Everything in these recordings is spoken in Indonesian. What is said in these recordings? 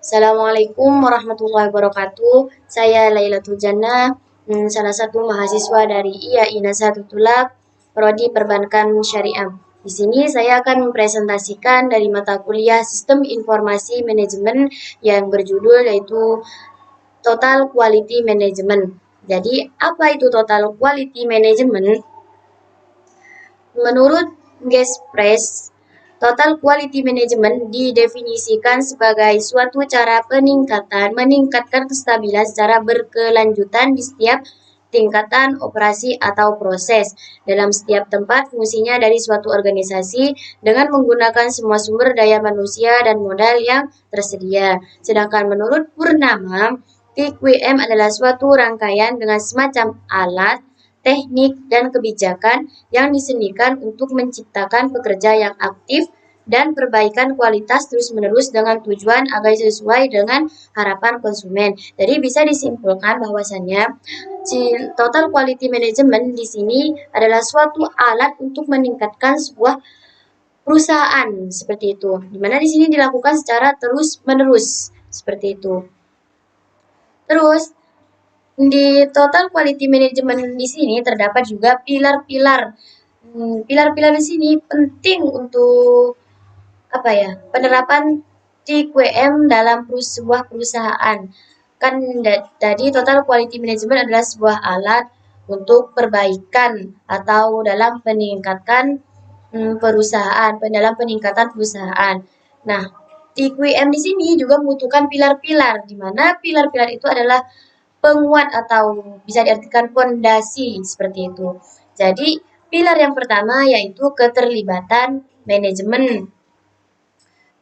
Assalamualaikum warahmatullahi wabarakatuh. Saya Lailatul Jannah, salah satu mahasiswa dari IAI Nasahatul Tulab, Prodi Perbankan Syariah. Di sini saya akan mempresentasikan dari mata kuliah Sistem Informasi Manajemen yang berjudul yaitu Total Quality Management. Jadi, apa itu Total Quality Management? Menurut Gespress, Total Quality Management didefinisikan sebagai suatu cara meningkatkan kestabilan secara berkelanjutan di setiap tingkatan operasi atau proses dalam setiap tempat fungsinya dari suatu organisasi dengan menggunakan semua sumber daya manusia dan modal yang tersedia. Sedangkan menurut Purnama, TQM adalah suatu rangkaian dengan semacam alat, teknik, dan kebijakan yang disenikan untuk menciptakan pekerja yang aktif dan perbaikan kualitas terus-menerus dengan tujuan agar sesuai dengan harapan konsumen. Jadi bisa disimpulkan bahwasannya total quality management di sini adalah suatu alat untuk meningkatkan sebuah perusahaan seperti itu. Di mana di sini dilakukan secara terus-menerus seperti itu. Terus di total quality management di sini terdapat juga pilar-pilar. Pilar-pilar di sini penting untuk apa ya? Penerapan TQM dalam sebuah perusahaan. Kan tadi total quality management adalah sebuah alat untuk perbaikan atau dalam peningkatan perusahaan, dalam peningkatan perusahaan. Nah, TQM di sini juga membutuhkan pilar-pilar, di mana pilar-pilar itu adalah penguat atau bisa diartikan fondasi seperti itu. Jadi, pilar yang pertama yaitu keterlibatan manajemen.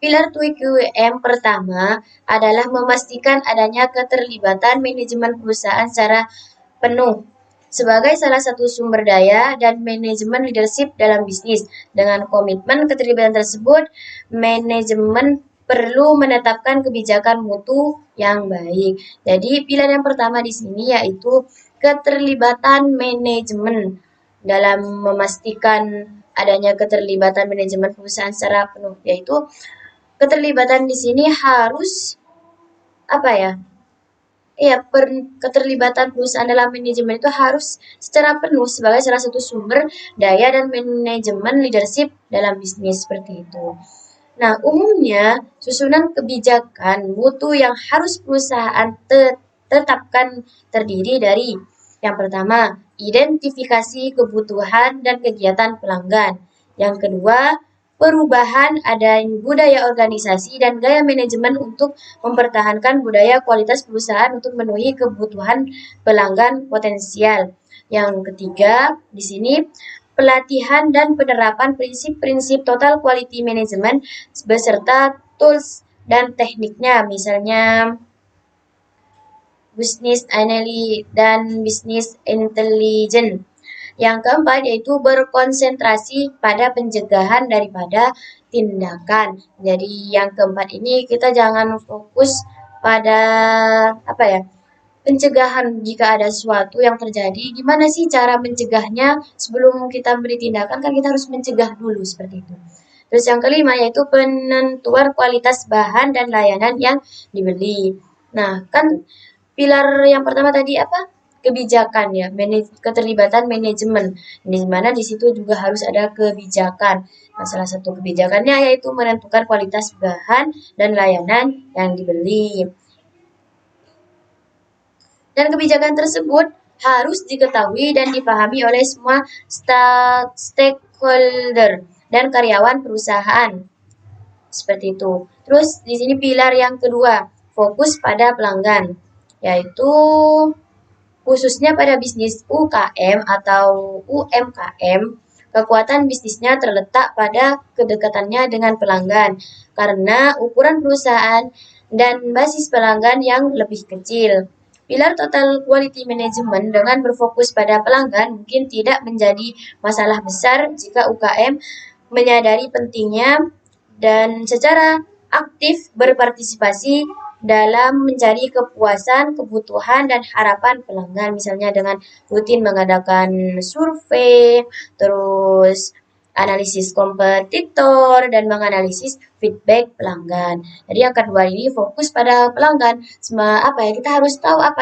Pilar TQM pertama adalah memastikan adanya keterlibatan manajemen perusahaan secara penuh sebagai salah satu sumber daya dan manajemen leadership dalam bisnis. Dengan komitmen keterlibatan tersebut, manajemen perlu menetapkan kebijakan mutu yang baik. Jadi pilihan yang pertama di sini yaitu keterlibatan manajemen dalam memastikan adanya keterlibatan manajemen perusahaan secara penuh, yaitu keterlibatan di sini harus apa ya? Iya, keterlibatan perusahaan dalam manajemen itu harus secara penuh sebagai salah satu sumber daya dan manajemen leadership dalam bisnis seperti itu. Nah, umumnya susunan kebijakan mutu yang harus perusahaan tetapkan terdiri dari yang pertama, identifikasi kebutuhan dan kegiatan pelanggan. Yang kedua, perubahan adanya budaya organisasi dan gaya manajemen untuk mempertahankan budaya kualitas perusahaan untuk memenuhi kebutuhan pelanggan potensial. Yang ketiga, di sini pelatihan dan penerapan prinsip-prinsip total quality management beserta tools dan tekniknya, misalnya business analysis dan business intelligence. Yang keempat yaitu berkonsentrasi pada pencegahan daripada tindakan. Jadi yang keempat ini kita jangan fokus pada apa ya? Pencegahan jika ada sesuatu yang terjadi, gimana sih cara mencegahnya sebelum kita beri tindakan kan kita harus mencegah dulu seperti itu. Terus yang kelima yaitu penentuan kualitas bahan dan layanan yang dibeli. Nah, kan pilar yang pertama tadi apa? Kebijakan ya, keterlibatan manajemen. Di mana di situ juga harus ada kebijakan. Nah, salah satu kebijakannya yaitu menentukan kualitas bahan dan layanan yang dibeli. Dan kebijakan tersebut harus diketahui dan dipahami oleh semua stakeholder dan karyawan perusahaan. Seperti itu. Terus di sini pilar yang kedua, fokus pada pelanggan, yaitu khususnya pada bisnis UKM atau UMKM, kekuatan bisnisnya terletak pada kedekatannya dengan pelanggan karena ukuran perusahaan dan basis pelanggan yang lebih kecil. Pilar total quality management dengan berfokus pada pelanggan mungkin tidak menjadi masalah besar jika UKM menyadari pentingnya dan secara aktif berpartisipasi dalam mencari kepuasan, kebutuhan, dan harapan pelanggan. Misalnya dengan rutin mengadakan survei, terus analisis kompetitor, dan menganalisis feedback pelanggan. Jadi yang kedua ini fokus pada pelanggan. Kita harus tahu apa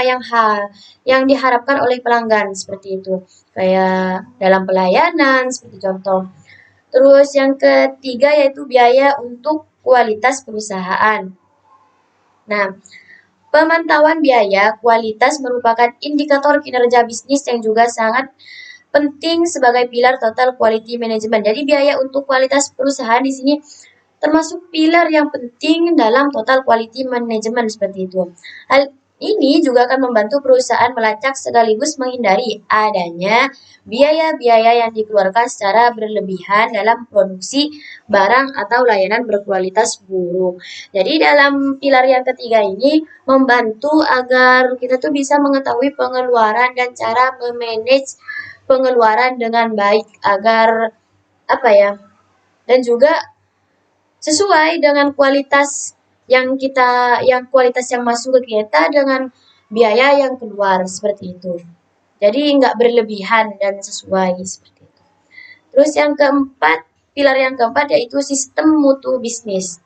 yang diharapkan oleh pelanggan seperti itu. Kayak dalam pelayanan seperti contoh. Terus yang ketiga yaitu biaya untuk kualitas perusahaan. Nah, pemantauan biaya kualitas merupakan indikator kinerja bisnis yang juga sangat penting sebagai pilar total quality management. Jadi biaya untuk kualitas perusahaan di sini termasuk pilar yang penting dalam total quality management seperti itu. Hal ini juga akan membantu perusahaan melacak sekaligus menghindari adanya biaya-biaya yang dikeluarkan secara berlebihan dalam produksi barang atau layanan berkualitas buruk. Jadi dalam pilar yang ketiga ini membantu agar kita tuh bisa mengetahui pengeluaran dan cara memanage pengeluaran dengan baik agar dan juga sesuai dengan kualitas yang masuk ke kita dengan biaya yang keluar seperti itu. Jadi nggak berlebihan dan sesuai seperti itu. Terus yang keempat, pilar yang keempat yaitu sistem mutu bisnis.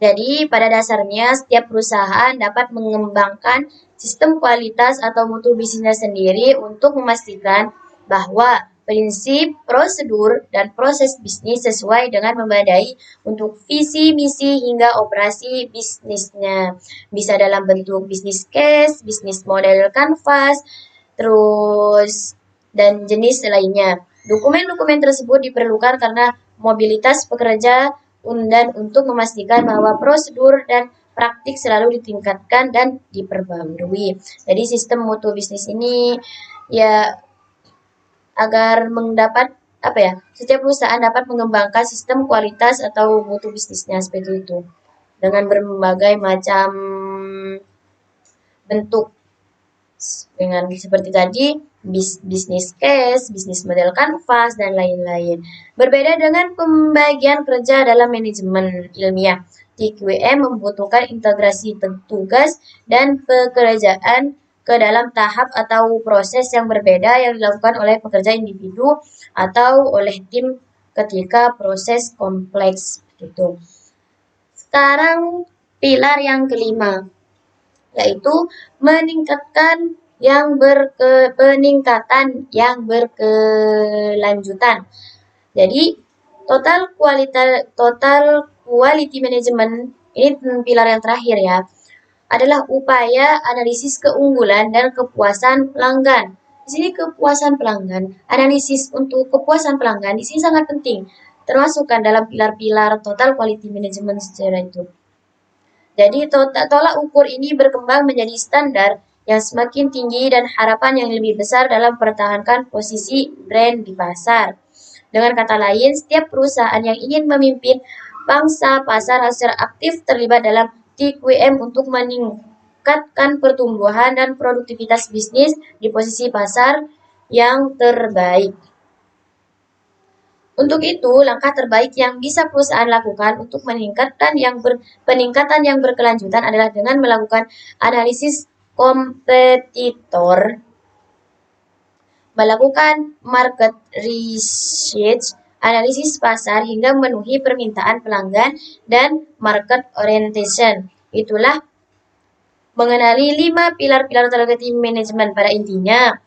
Jadi pada dasarnya setiap perusahaan dapat mengembangkan sistem kualitas atau mutu bisnisnya sendiri untuk memastikan bahwa prinsip, prosedur, dan proses bisnis sesuai dengan memadai untuk visi, misi, hingga operasi bisnisnya. Bisa dalam bentuk bisnis case, bisnis model canvas, terus dan jenis lainnya. Dokumen-dokumen tersebut diperlukan karena mobilitas pekerja dan untuk memastikan bahwa prosedur dan praktik selalu ditingkatkan dan diperbarui. Jadi sistem mutu bisnis ini ya agar setiap perusahaan dapat mengembangkan sistem kualitas atau mutu bisnisnya seperti itu dengan berbagai macam bentuk dengan seperti tadi bisnis case, bisnis model canvas, dan lain-lain. Berbeda dengan pembagian kerja dalam manajemen ilmiah, TQM membutuhkan integrasi tugas dan pekerjaan ke dalam tahap atau proses yang berbeda yang dilakukan oleh pekerja individu atau oleh tim ketika proses kompleks gitu. Sekarang pilar yang kelima yaitu peningkatan yang berkelanjutan. Jadi total quality management ini pilar yang terakhir ya, adalah upaya analisis keunggulan dan kepuasan pelanggan. Di sini kepuasan pelanggan, analisis untuk kepuasan pelanggan di sini sangat penting, termasukkan dalam pilar-pilar total quality management secara itu. Jadi tolak ukur ini berkembang menjadi standar yang semakin tinggi dan harapan yang lebih besar dalam mempertahankan posisi brand di pasar. Dengan kata lain, setiap perusahaan yang ingin memimpin pangsa pasar harus secara aktif terlibat dalam TQM untuk meningkatkan pertumbuhan dan produktivitas bisnis di posisi pasar yang terbaik. Untuk itu, langkah terbaik yang bisa perusahaan lakukan untuk peningkatan yang berkelanjutan adalah dengan melakukan analisis kompetitor, melakukan market research, analisis pasar hingga memenuhi permintaan pelanggan, dan market orientation. Itulah mengenali 5 pilar-pilar total quality management. Pada intinya,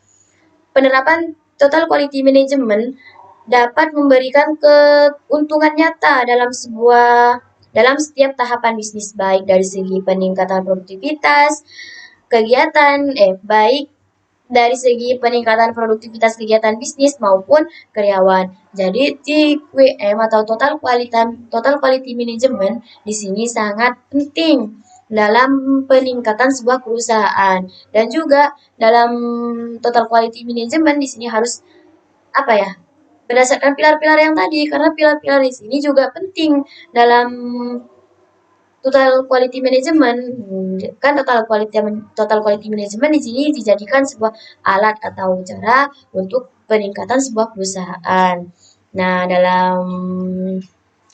penerapan total quality management dapat memberikan keuntungan nyata dalam setiap tahapan bisnis, baik dari segi peningkatan produktivitas kegiatan bisnis maupun karyawan. Jadi TQM atau total quality management di sini sangat penting dalam peningkatan sebuah perusahaan, dan juga dalam total quality management di sini harus berdasarkan pilar-pilar yang tadi, karena pilar-pilar di sini juga penting dalam total quality management. Kan total quality management di sini dijadikan sebuah alat atau cara untuk peningkatan sebuah perusahaan. Nah, dalam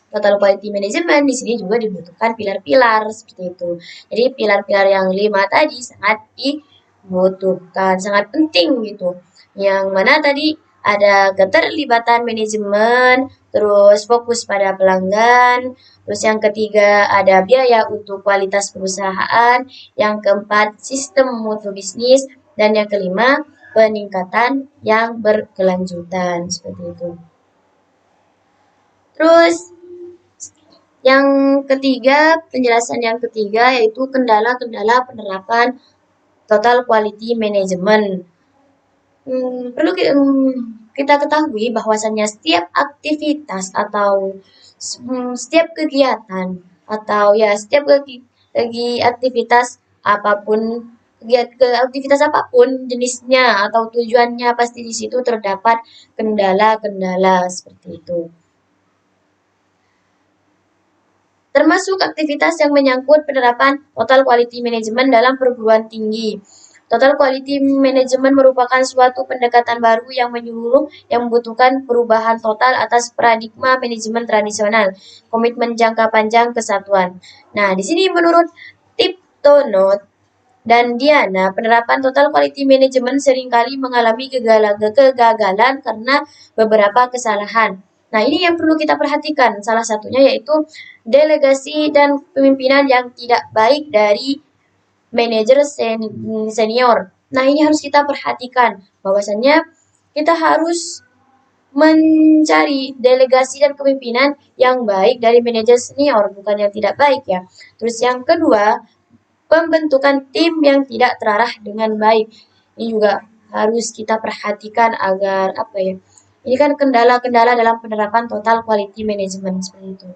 total quality management di sini juga dibutuhkan pilar-pilar seperti itu. Jadi pilar-pilar yang 5 tadi sangat dibutuhkan, sangat penting gitu. Yang mana tadi ada keterlibatan manajemen, terus fokus pada pelanggan, terus yang ketiga ada biaya untuk kualitas perusahaan, yang keempat sistem mutu bisnis, dan yang kelima peningkatan yang berkelanjutan seperti itu. Terus yang ketiga, penjelasan yang ketiga yaitu kendala-kendala penerapan total quality management. Perlu kita ketahui bahwasannya setiap aktivitas atau setiap kegiatan atau ya setiap aktivitas apapun aktivitas apapun jenisnya atau tujuannya pasti di situ terdapat kendala-kendala seperti itu. Termasuk aktivitas yang menyangkut penerapan total quality management dalam perguruan tinggi. Total quality management merupakan suatu pendekatan baru yang menyeluruh yang membutuhkan perubahan total atas paradigma manajemen tradisional, komitmen jangka panjang kesatuan. Nah, di sini menurut Tiptonot dan Diana, penerapan total quality management seringkali mengalami kegagalan karena beberapa kesalahan. Nah, ini yang perlu kita perhatikan. Salah satunya yaitu delegasi dan pemimpinan yang tidak baik dari manajer senior. Nah, ini harus kita perhatikan bahwasannya kita harus mencari delegasi dan kepemimpinan yang baik dari manajer senior, bukan yang tidak baik ya. Terus yang kedua, pembentukan tim yang tidak terarah dengan baik. Ini juga harus kita perhatikan agar apa ya? Ini kan kendala-kendala dalam penerapan total quality management seperti itu.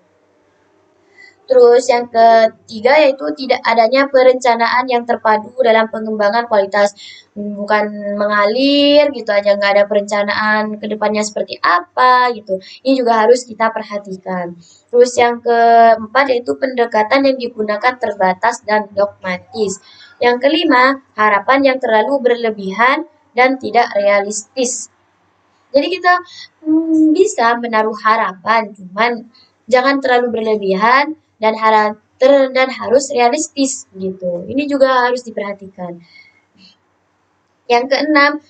Terus yang ketiga yaitu tidak adanya perencanaan yang terpadu dalam pengembangan kualitas. Bukan mengalir gitu aja, nggak ada perencanaan ke depannya seperti apa gitu. Ini juga harus kita perhatikan. Terus yang keempat yaitu pendekatan yang digunakan terbatas dan dogmatis. Yang kelima, harapan yang terlalu berlebihan dan tidak realistis. Jadi kita bisa menaruh harapan, cuman jangan terlalu berlebihan dan harus realistis gitu. Ini juga harus diperhatikan. Yang keenam,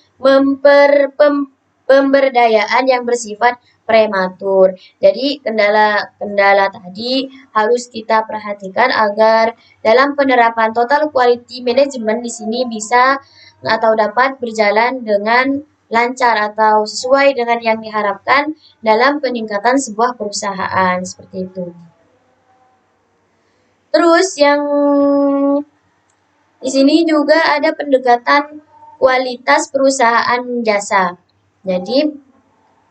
pemberdayaan yang bersifat prematur. Jadi kendala-kendala tadi harus kita perhatikan agar dalam penerapan total quality management di sini bisa atau dapat berjalan dengan lancar atau sesuai dengan yang diharapkan dalam peningkatan sebuah perusahaan seperti itu. Terus yang di sini juga ada pendekatan kualitas perusahaan jasa. Jadi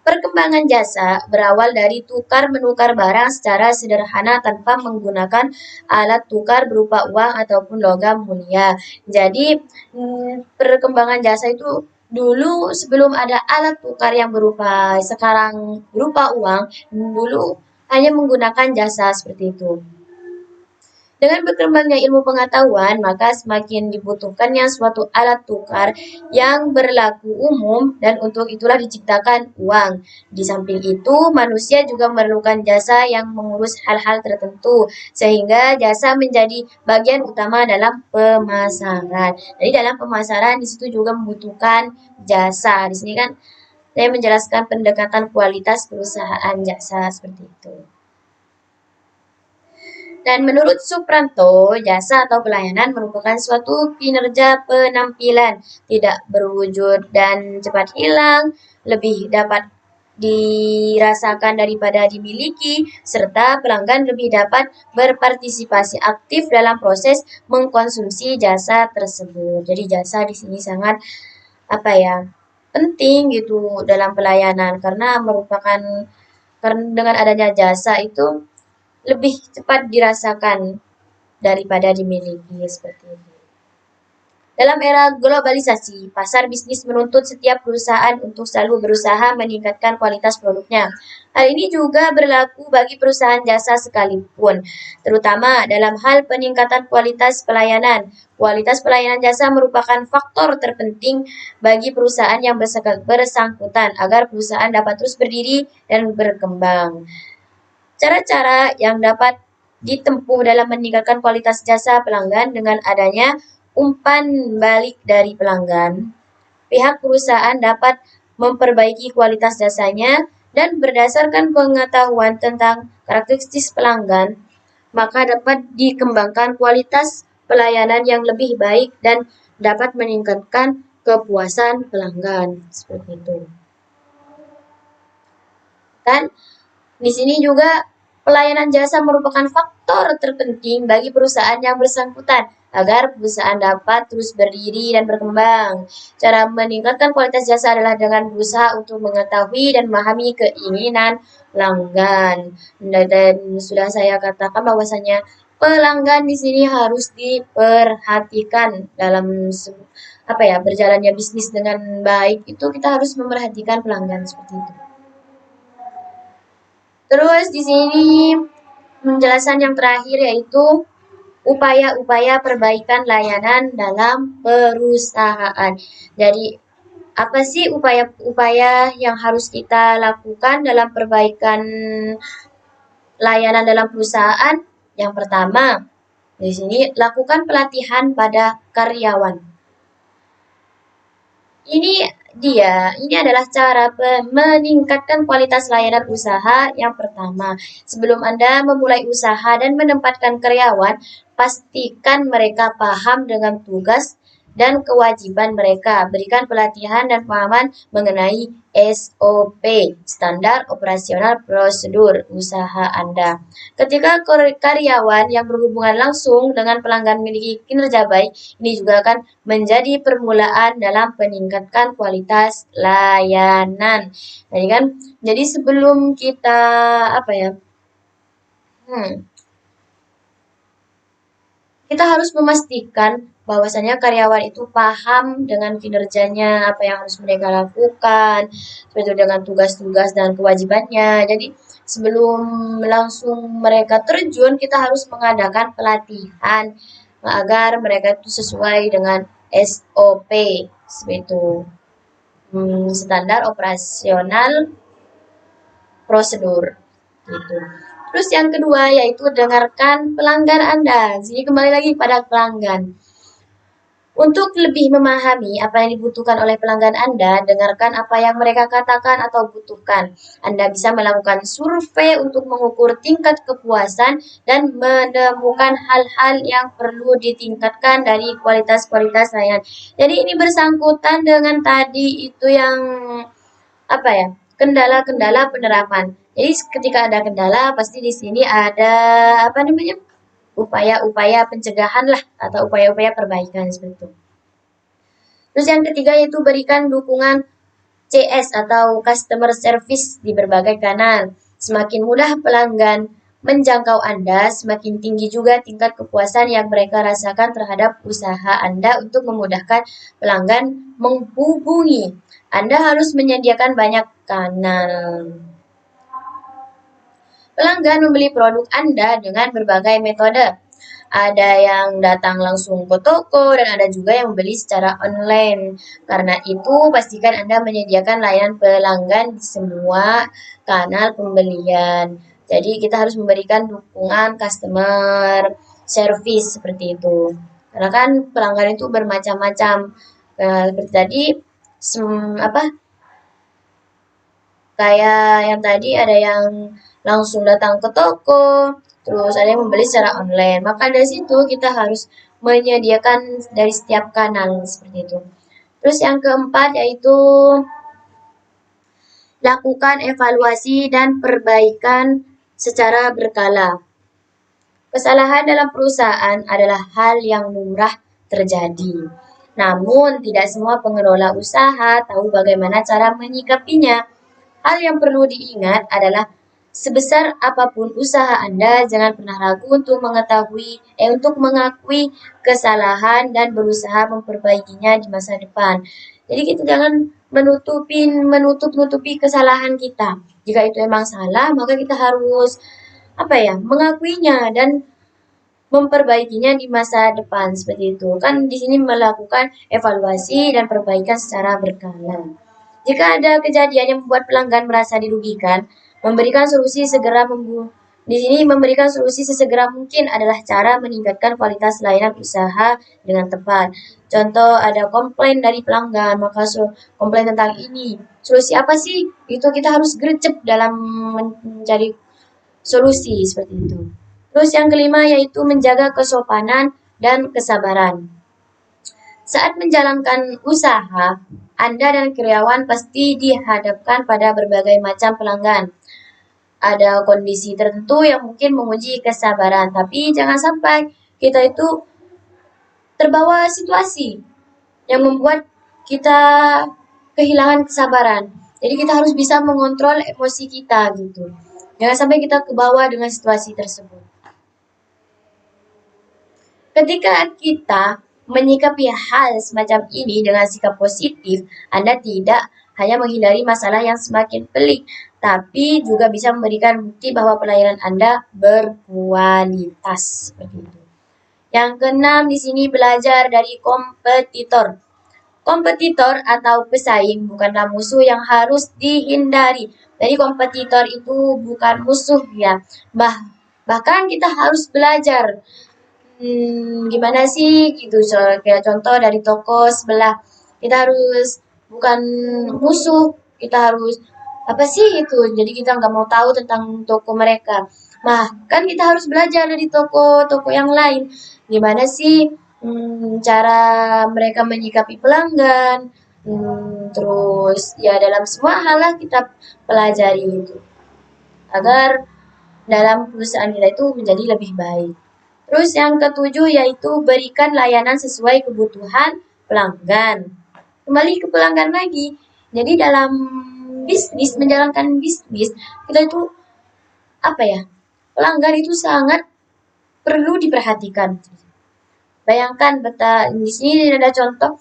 perkembangan jasa berawal dari tukar-menukar barang secara sederhana tanpa menggunakan alat tukar berupa uang ataupun logam mulia. Jadi perkembangan jasa itu dulu sebelum ada alat tukar yang sekarang berupa uang, dulu hanya menggunakan jasa seperti itu. Dengan berkembangnya ilmu pengetahuan, maka semakin dibutuhkannya suatu alat tukar yang berlaku umum dan untuk itulah diciptakan uang. Di samping itu, manusia juga memerlukan jasa yang mengurus hal-hal tertentu sehingga jasa menjadi bagian utama dalam pemasaran. Jadi dalam pemasaran di situ juga membutuhkan jasa. Di sini kan saya menjelaskan pendekatan kualitas perusahaan jasa seperti itu. Dan menurut Supranto, jasa atau pelayanan merupakan suatu kinerja penampilan, tidak berwujud dan cepat hilang, lebih dapat dirasakan daripada dimiliki, serta pelanggan lebih dapat berpartisipasi aktif dalam proses mengkonsumsi jasa tersebut. Jadi jasa di sini sangat penting gitu dalam pelayanan karena dengan adanya jasa itu lebih cepat dirasakan daripada dimiliki seperti itu. Dalam era globalisasi, pasar bisnis menuntut setiap perusahaan untuk selalu berusaha meningkatkan kualitas produknya. Hal ini juga berlaku bagi perusahaan jasa sekalipun, terutama dalam hal peningkatan kualitas pelayanan. Kualitas pelayanan jasa merupakan faktor terpenting bagi perusahaan yang bersangkutan agar perusahaan dapat terus berdiri dan berkembang. Cara-cara yang dapat ditempuh dalam meningkatkan kualitas jasa pelanggan dengan adanya umpan balik dari pelanggan. Pihak perusahaan dapat memperbaiki kualitas jasanya, dan berdasarkan pengetahuan tentang karakteristik pelanggan, maka dapat dikembangkan kualitas pelayanan yang lebih baik dan dapat meningkatkan kepuasan pelanggan. Seperti itu. Kan di sini juga pelayanan jasa merupakan faktor terpenting bagi perusahaan yang bersangkutan agar perusahaan dapat terus berdiri dan berkembang. Cara meningkatkan kualitas jasa adalah dengan berusaha untuk mengetahui dan memahami keinginan pelanggan. Dan sudah saya katakan bahwasanya pelanggan di sini harus diperhatikan dalam berjalannya bisnis dengan baik itu kita harus memperhatikan pelanggan seperti itu. Terus di sini penjelasan yang terakhir yaitu upaya-upaya perbaikan layanan dalam perusahaan. Jadi apa sih upaya-upaya yang harus kita lakukan dalam perbaikan layanan dalam perusahaan? Yang pertama, di sini lakukan pelatihan pada karyawan. Ini adalah cara meningkatkan kualitas layanan usaha yang pertama. Sebelum Anda memulai usaha dan menempatkan karyawan, pastikan mereka paham dengan tugas dan kewajiban mereka. Berikan pelatihan dan pemahaman mengenai SOP, standar operasional prosedur usaha Anda. Ketika karyawan yang berhubungan langsung dengan pelanggan memiliki kinerja baik, ini juga akan menjadi permulaan dalam meningkatkan kualitas layanan. Jadi sebelum kita kita harus memastikan bahwasanya karyawan itu paham dengan kinerjanya, apa yang harus mereka lakukan, sesuai dengan tugas-tugas dan kewajibannya. Jadi sebelum langsung mereka terjun, kita harus mengadakan pelatihan agar mereka itu sesuai dengan SOP, seperti itu. Standar operasional prosedur, gitu. Terus yang kedua yaitu dengarkan pelanggan Anda. Jadi kembali lagi pada pelanggan. Untuk lebih memahami apa yang dibutuhkan oleh pelanggan Anda, dengarkan apa yang mereka katakan atau butuhkan. Anda bisa melakukan survei untuk mengukur tingkat kepuasan dan menemukan hal-hal yang perlu ditingkatkan dari kualitas-kualitas layanan. Jadi ini bersangkutan dengan tadi itu yang kendala-kendala penerapan. Jadi ketika ada kendala, pasti di sini ada upaya-upaya pencegahan lah atau upaya-upaya perbaikan seperti itu. Terus yang ketiga yaitu berikan dukungan CS atau customer service di berbagai kanal. Semakin mudah pelanggan menjangkau Anda, semakin tinggi juga tingkat kepuasan yang mereka rasakan terhadap usaha Anda. Untuk memudahkan pelanggan menghubungi, Anda harus menyediakan banyak kanal. Pelanggan membeli produk Anda dengan berbagai metode. Ada yang datang langsung ke toko dan ada juga yang membeli secara online. Karena itu, pastikan Anda menyediakan layanan pelanggan di semua kanal pembelian. Jadi, kita harus memberikan dukungan customer service seperti itu. Karena kan pelanggan itu bermacam-macam. Seperti tadi, kayak yang tadi ada yang langsung datang ke toko, terus ada yang membeli secara online. Maka dari situ kita harus menyediakan dari setiap kanal seperti itu. Terus yang keempat yaitu lakukan evaluasi dan perbaikan secara berkala. Kesalahan dalam perusahaan adalah hal yang lumrah terjadi. Namun tidak semua pengelola usaha tahu bagaimana cara menyikapinya. Hal yang perlu diingat adalah sebesar apapun usaha Anda, jangan pernah ragu untuk mengakui kesalahan dan berusaha memperbaikinya di masa depan. Jadi kita jangan menutupi kesalahan kita. Jika itu emang salah, maka kita harus mengakuinya dan memperbaikinya di masa depan seperti itu. Kan di sini melakukan evaluasi dan perbaikan secara berkala. Jika ada kejadian yang membuat pelanggan merasa dirugikan, memberikan solusi segera Di sini memberikan solusi sesegera mungkin adalah cara meningkatkan kualitas layanan usaha dengan tepat. Contoh ada komplain dari pelanggan, maka komplain tentang ini. Solusi apa sih? Itu kita harus gercep dalam mencari solusi seperti itu. Terus yang kelima yaitu menjaga kesopanan dan kesabaran. Saat menjalankan usaha, Anda dan karyawan pasti dihadapkan pada berbagai macam pelanggan. Ada kondisi tertentu yang mungkin menguji kesabaran, tapi jangan sampai kita itu terbawa situasi yang membuat kita kehilangan kesabaran. Jadi kita harus bisa mengontrol emosi kita gitu. Jangan sampai kita kebawa dengan situasi tersebut. Ketika kita menyikapi hal semacam ini dengan sikap positif, Anda tidak hanya menghindari masalah yang semakin pelik, tapi juga bisa memberikan bukti bahwa pelayanan Anda berkualitas. Seperti itu. Yang keenam di sini belajar dari kompetitor. Kompetitor atau pesaing bukanlah musuh yang harus dihindari. Jadi kompetitor itu bukan musuh ya. Bahkan kita harus belajar gimana sih gitu. Kayak contoh dari toko sebelah. Kita harus bukan musuh, kita harus apa sih itu. Jadi kita nggak mau tahu tentang toko mereka. Nah, kan kita harus belajar dari toko-toko yang lain. Gimana sih cara mereka menyikapi pelanggan. Terus ya dalam semua hal lah kita pelajari itu. Agar dalam perusahaan kita itu menjadi lebih baik. Terus yang ketujuh yaitu berikan layanan sesuai kebutuhan pelanggan. Kembali ke pelanggan lagi. Jadi dalam bisnis, menjalankan bisnis, kita itu apa ya? Pelanggan itu sangat perlu diperhatikan. Bayangkan di sini ada contoh.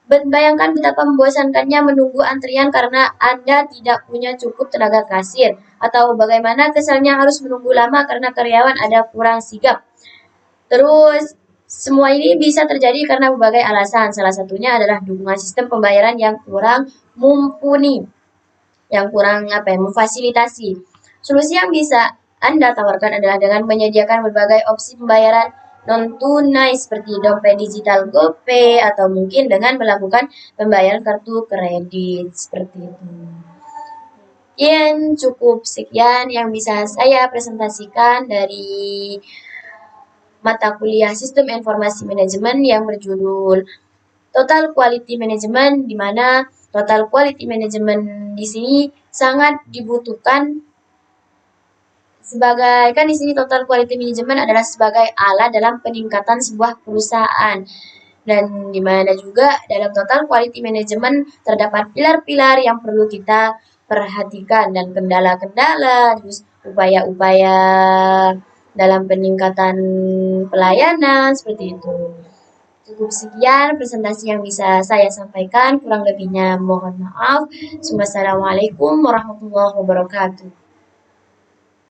Bayangkan betapa membosankannya menunggu antrian karena Anda tidak punya cukup tenaga kasir. Atau bagaimana kesannya harus menunggu lama karena karyawan ada kurang sigap. Terus semua ini bisa terjadi karena berbagai alasan. Salah satunya adalah dukungan sistem pembayaran yang kurang mumpuni, yang kurang memfasilitasi. Solusi yang bisa Anda tawarkan adalah dengan menyediakan berbagai opsi pembayaran non tunai seperti dompet digital GoPay atau mungkin dengan melakukan pembayaran kartu kredit seperti itu. Cukup sekian yang bisa saya presentasikan dari mata kuliah Sistem Informasi Manajemen yang berjudul Total Quality Management, di mana Total Quality Management di sini sangat dibutuhkan sebagai, kan di sini Total Quality Management adalah sebagai alat dalam peningkatan sebuah perusahaan. Dan di mana juga dalam Total Quality Management terdapat pilar-pilar yang perlu kita perhatikan dan kendala-kendala, terus upaya-upaya dalam peningkatan pelayanan seperti itu. Cukup sekian presentasi yang bisa saya sampaikan, kurang lebihnya mohon maaf. Wassalamualaikum warahmatullahi wabarakatuh.